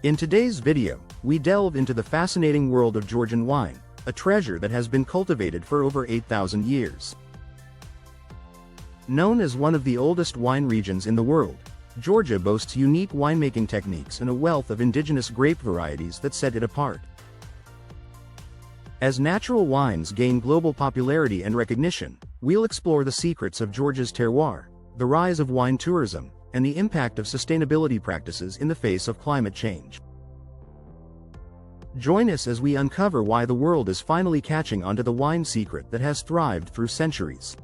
In today's video, we delve into the fascinating world of Georgian wine, a treasure that has been cultivated for over 8,000 years. Known as one of the oldest wine regions in the world, Georgia boasts unique winemaking techniques and a wealth of indigenous grape varieties that set it apart. As natural wines gain global popularity and recognition, we'll explore the secrets of Georgia's terroir, the rise of wine tourism, and the impact of sustainability practices in the face of climate change. Join us as we uncover why the world is finally catching on to the wine secret that has thrived through centuries.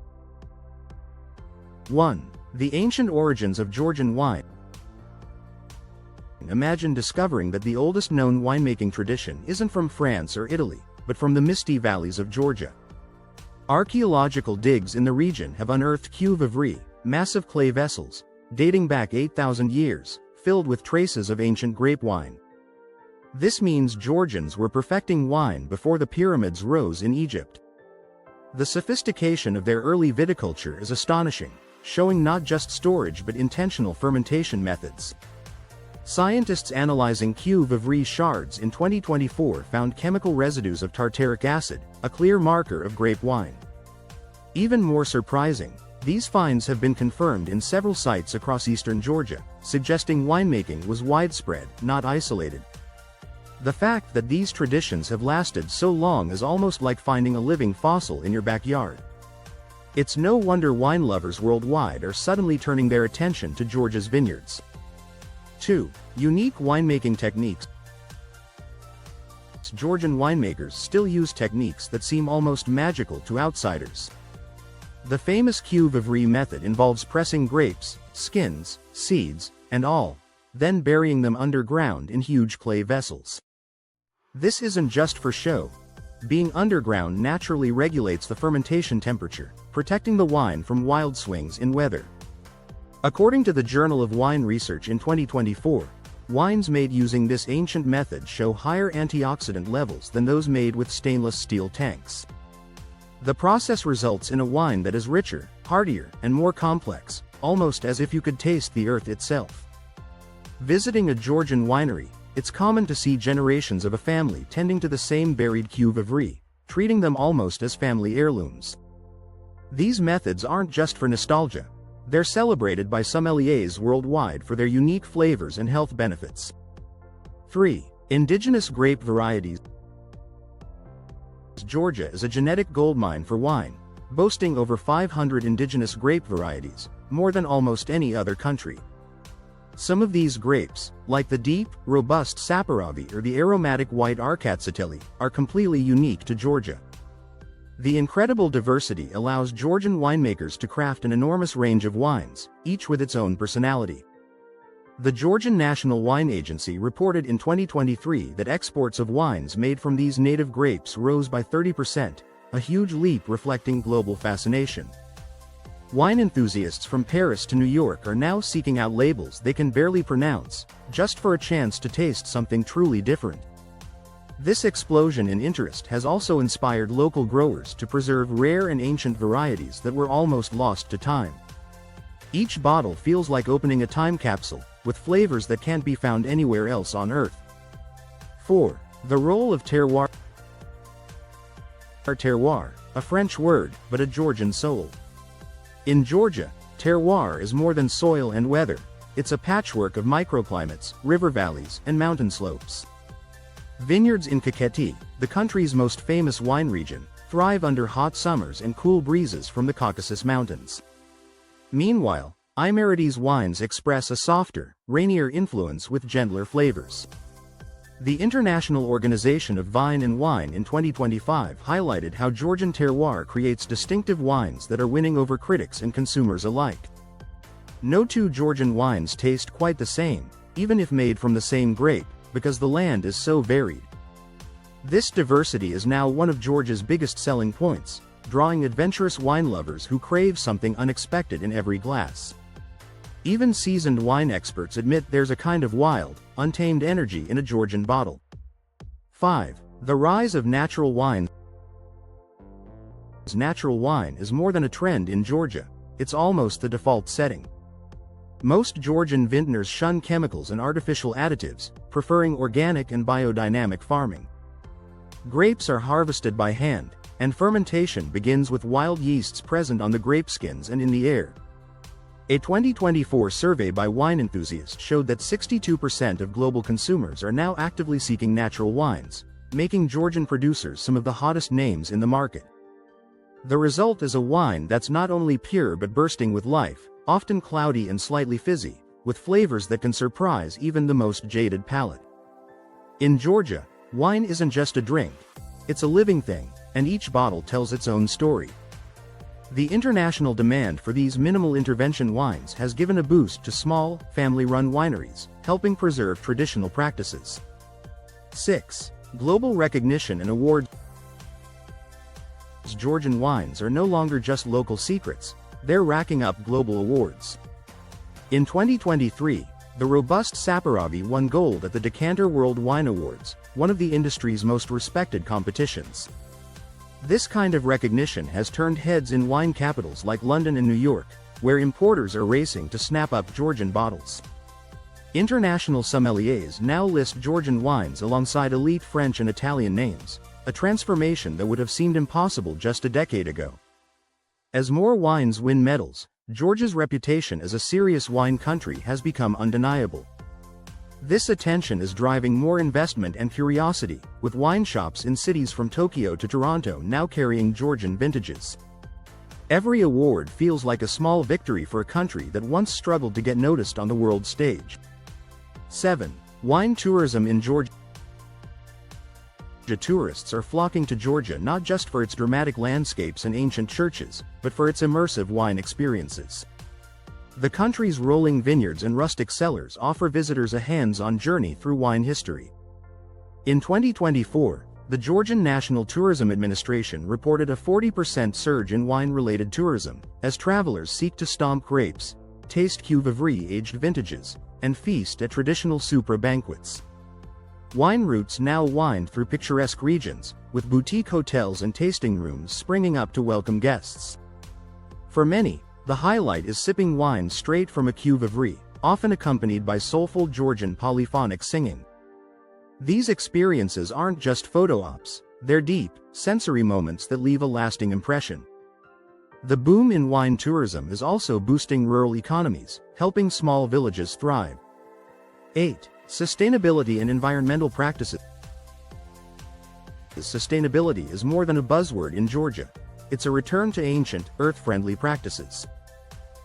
1. The ancient origins of Georgian wine. Imagine discovering that the oldest known winemaking tradition isn't from France or Italy, but from the misty valleys of Georgia. Archaeological digs in the region have unearthed cuve vivres, massive clay vessels, dating back 8,000 years, filled with traces of ancient grape wine. This means Georgians were perfecting wine before the pyramids rose in Egypt. The sophistication of their early viticulture is astonishing, showing not just storage but intentional fermentation methods. Scientists analyzing cuve vivres shards in 2024 found chemical residues of tartaric acid, a clear marker of grape wine. Even more surprising, these finds have been confirmed in several sites across eastern Georgia, suggesting winemaking was widespread, not isolated. The fact that these traditions have lasted so long is almost like finding a living fossil in your backyard. It's no wonder wine lovers worldwide are suddenly turning their attention to Georgia's vineyards. 2. Unique winemaking techniques. Georgian winemakers still use techniques that seem almost magical to outsiders. The famous cuve vivres method involves pressing grapes, skins, seeds, and all, then burying them underground in huge clay vessels. This isn't just for show. Being underground naturally regulates the fermentation temperature, protecting the wine from wild swings in weather. According to the Journal of Wine Research in 2024, wines made using this ancient method show higher antioxidant levels than those made with stainless steel tanks. The process results in a wine that is richer, heartier, and more complex, almost as if you could taste the earth itself. Visiting a Georgian winery, it's common to see generations of a family tending to the same buried cuve vivres, treating them almost as family heirlooms. These methods aren't just for nostalgia. They're celebrated by sommeliers worldwide for their unique flavors and health benefits. 3. Indigenous grape varieties. Georgia is a genetic goldmine for wine, boasting over 500 indigenous grape varieties, more than almost any other country. Some of these grapes, like the deep, robust Saperavi or the aromatic white Arkatsiteli, are completely unique to Georgia. The incredible diversity allows Georgian winemakers to craft an enormous range of wines, each with its own personality. The Georgian National Wine Agency reported in 2023 that exports of wines made from these native grapes rose by 30%, a huge leap reflecting global fascination. Wine enthusiasts from Paris to New York are now seeking out labels they can barely pronounce, just for a chance to taste something truly different. This explosion in interest has also inspired local growers to preserve rare and ancient varieties that were almost lost to time. Each bottle feels like opening a time capsule, with flavors that can't be found anywhere else on Earth. 4. The role of terroir. Terroir, a French word, but a Georgian soul. In Georgia, terroir is more than soil and weather. It's a patchwork of microclimates, river valleys, and mountain slopes. Vineyards in Kakheti, the country's most famous wine region, thrive under hot summers and cool breezes from the Caucasus Mountains. Meanwhile, Imerides wines express a softer, rainier influence with gentler flavors. The International Organization of Vine and Wine in 2025 highlighted how Georgian terroir creates distinctive wines that are winning over critics and consumers alike. No two Georgian wines taste quite the same, even if made from the same grape, because the land is so varied. This diversity is now one of Georgia's biggest selling points, drawing adventurous wine lovers who crave something unexpected in every glass. Even seasoned wine experts admit there's a kind of wild, untamed energy in a Georgian bottle. 5. The rise of natural wine. Natural wine is more than a trend in Georgia, it's almost the default setting. Most Georgian vintners shun chemicals and artificial additives, preferring organic and biodynamic farming. Grapes are harvested by hand, and fermentation begins with wild yeasts present on the grape skins and in the air. A 2024 survey by wine enthusiasts showed that 62% of global consumers are now actively seeking natural wines, making Georgian producers some of the hottest names in the market. The result is a wine that's not only pure but bursting with life, often cloudy and slightly fizzy, with flavors that can surprise even the most jaded palate. In Georgia, wine isn't just a drink, it's a living thing, and each bottle tells its own story. The international demand for these minimal intervention wines has given a boost to small, family-run wineries, helping preserve traditional practices. 6. Global recognition and awards. Georgian wines are no longer just local secrets, they're racking up global awards. In 2023, the robust Saperavi won gold at the Decanter World Wine Awards, one of the industry's most respected competitions. This kind of recognition has turned heads in wine capitals like London and New York, where importers are racing to snap up Georgian bottles. International sommeliers now list Georgian wines alongside elite French and Italian names, a transformation that would have seemed impossible just a decade ago. As more wines win medals, Georgia's reputation as a serious wine country has become undeniable. This attention is driving more investment and curiosity, with wine shops in cities from Tokyo to Toronto now carrying Georgian vintages. Every award feels like a small victory for a country that once struggled to get noticed on the world stage. 7. Wine tourism in Georgia. Tourists are flocking to Georgia not just for its dramatic landscapes and ancient churches, but for its immersive wine experiences. The country's rolling vineyards and rustic cellars offer visitors a hands-on journey through wine history. In 2024, the Georgian National Tourism Administration reported a 40% surge in wine-related tourism, as travelers seek to stomp grapes, taste Cuve aged vintages, and feast at traditional supra banquets. Wine routes now wind through picturesque regions, with boutique hotels and tasting rooms springing up to welcome guests. For many, the highlight is sipping wine straight from a Cuve, often accompanied by soulful Georgian polyphonic singing. These experiences aren't just photo ops, they're deep, sensory moments that leave a lasting impression. The boom in wine tourism is also boosting rural economies, helping small villages thrive. 8. Sustainability and environmental practices. Sustainability is more than a buzzword in Georgia. It's a return to ancient, earth-friendly practices.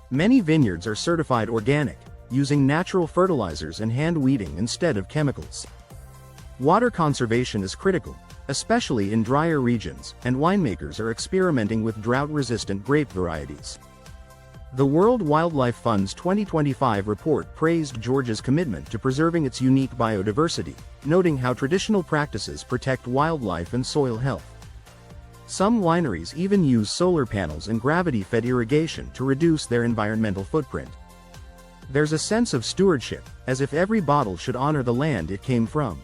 Many vineyards are certified organic, using natural fertilizers and hand weeding instead of chemicals. Water conservation is critical, especially in drier regions, and winemakers are experimenting with drought-resistant grape varieties. The World Wildlife Fund's 2025 report praised Georgia's commitment to preserving its unique biodiversity, noting how traditional practices protect wildlife and soil health. Some wineries even use solar panels and gravity-fed irrigation to reduce their environmental footprint. There's a sense of stewardship, as if every bottle should honor the land it came from.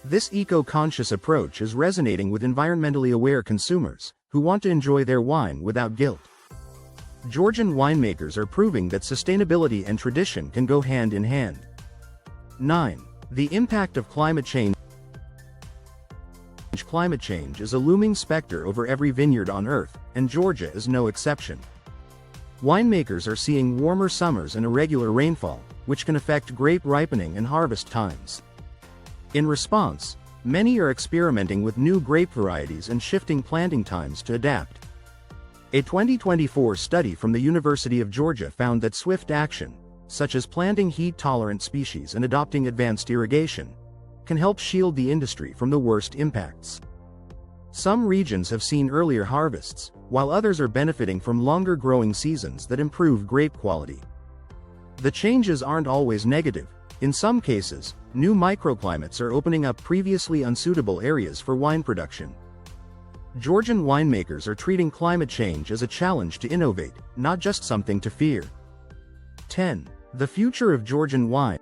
This eco-conscious approach is resonating with environmentally aware consumers, who want to enjoy their wine without guilt. Georgian winemakers are proving that sustainability and tradition can go hand in hand. 9. The impact of climate change. Climate change is a looming specter over every vineyard on Earth, and Georgia is no exception. Winemakers are seeing warmer summers and irregular rainfall, which can affect grape ripening and harvest times. In response, many are experimenting with new grape varieties and shifting planting times to adapt. A 2024 study from the University of Georgia found that swift action, such as planting heat-tolerant species and adopting advanced irrigation, can help shield the industry from the worst impacts. Some regions have seen earlier harvests, while others are benefiting from longer growing seasons that improve grape quality. The changes aren't always negative. In some cases, new microclimates are opening up previously unsuitable areas for wine production. Georgian winemakers are treating climate change as a challenge to innovate, not just something to fear. 10. The future of Georgian wine.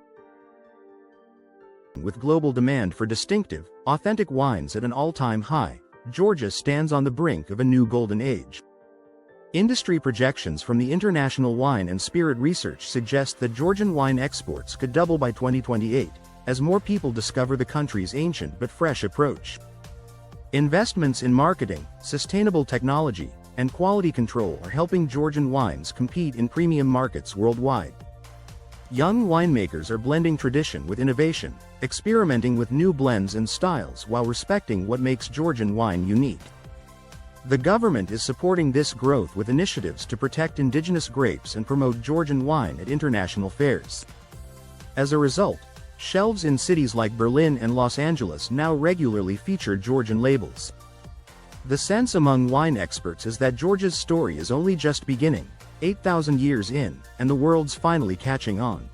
With global demand for distinctive, authentic wines at an all-time high, Georgia stands on the brink of a new golden age. Industry projections from the International Wine and Spirit Research suggest that Georgian wine exports could double by 2028, as more people discover the country's ancient but fresh approach. Investments in marketing, sustainable technology, and quality control are helping Georgian wines compete in premium markets worldwide. Young winemakers are blending tradition with innovation, experimenting with new blends and styles while respecting what makes Georgian wine unique. The government is supporting this growth with initiatives to protect indigenous grapes and promote Georgian wine at international fairs. As a result, shelves in cities like Berlin and Los Angeles now regularly feature Georgian labels. The sense among wine experts is that Georgia's story is only just beginning, 8,000 years in, and the world's finally catching on.